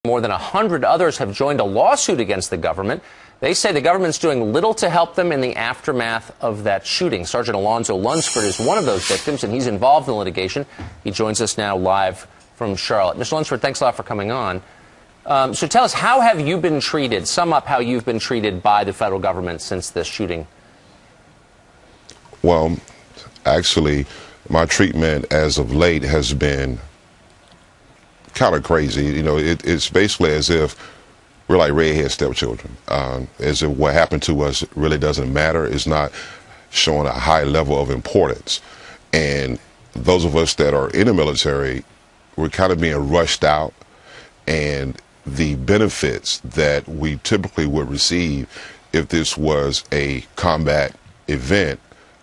More than 100 others have joined a lawsuit against the government. They say the government's doing little to help them in the aftermath of that shooting. Sergeant Alonzo Lunsford is one of those victims, and he's involved in the litigation. He joins us now live from Charlotte. Mr. Lunsford, thanks a lot for coming on. So tell us, how have you been treated? Sum up how you've been treated by the federal government since this shooting. Well, actually, my treatment as of late has been kind of crazy. You know, it's basically as if we're like redhead stepchildren, as if what happened to us really doesn't matter. It's not showing a high level of importance. And those of us that are in the military, we're kind of being rushed out, and the benefits that we typically would receive if this was a combat event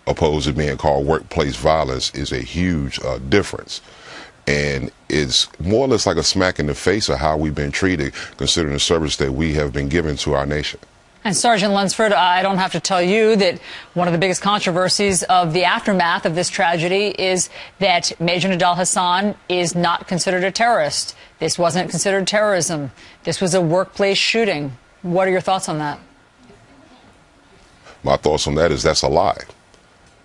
opposed to being called workplace violence is a huge difference. And it's more or less like a smack in the face of how we've been treated, considering the service that we have been given to our nation. And Sergeant Lunsford, I don't have to tell you that one of the biggest controversies of the aftermath of this tragedy is that Major Nidal Hasan is not considered a terrorist. This wasn't considered terrorism. This was a workplace shooting. What are your thoughts on that? My thoughts on that is that's a lie.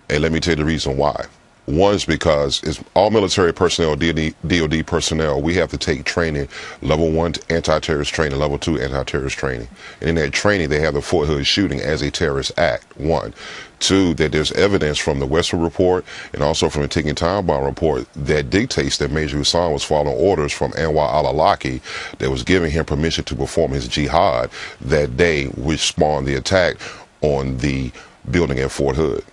And let me tell you the reason why. One is because it's all military personnel, DOD personnel, we have to take training, level 1 anti-terrorist training, level 2 anti-terrorist training. And in that training, they have the Fort Hood shooting as a terrorist act, 1. 2, that there's evidence from the Western report and also from the Ticking Time Bomb report that dictates that Major Hasan was following orders from Anwar al-Awlaki that was giving him permission to perform his jihad that day, which spawned the attack on the building at Fort Hood.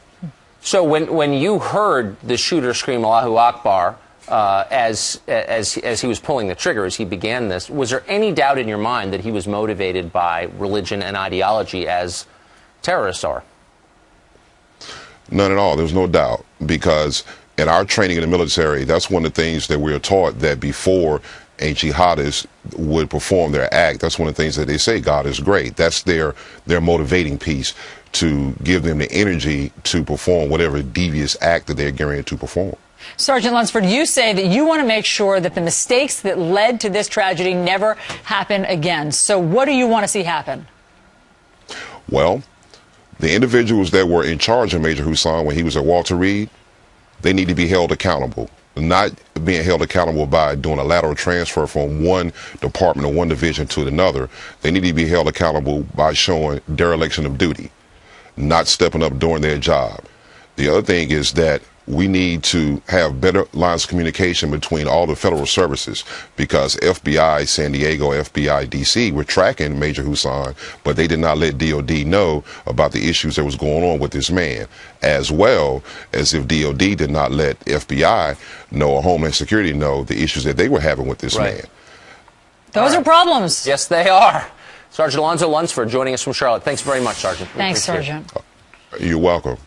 So when you heard the shooter scream Allahu Akbar as he was pulling the trigger, as he began this, was there any doubt in your mind that he was motivated by religion and ideology as terrorists are? None at all. There's no doubt, because in our training in the military, that's one of the things that we're taught, that before a jihadist would perform their act, that's one of the things that they say, God is great. That's their motivating piece, to give them the energy to perform whatever devious act that they're getting ready to perform. Sergeant Lunsford, you say that you want to make sure that the mistakes that led to this tragedy never happen again. So what do you want to see happen? Well, the individuals that were in charge of Major Hasan when he was at Walter Reed, they need to be held accountable. Not being held accountable by doing a lateral transfer from one department or one division to another. They need to be held accountable by showing dereliction of duty, not stepping up doing their job. The other thing is that we need to have better lines of communication between all the federal services, because FBI San Diego, FBI DC were tracking Major Hasan, but they did not let DOD know about the issues that was going on with this man, as well as if DOD did not let FBI know or Homeland Security know the issues that they were having with this man. Those are problems. Yes, they are. Sergeant Alonzo Lunsford joining us from Charlotte. Thanks very much, Sergeant. Thanks, Sergeant. You're welcome.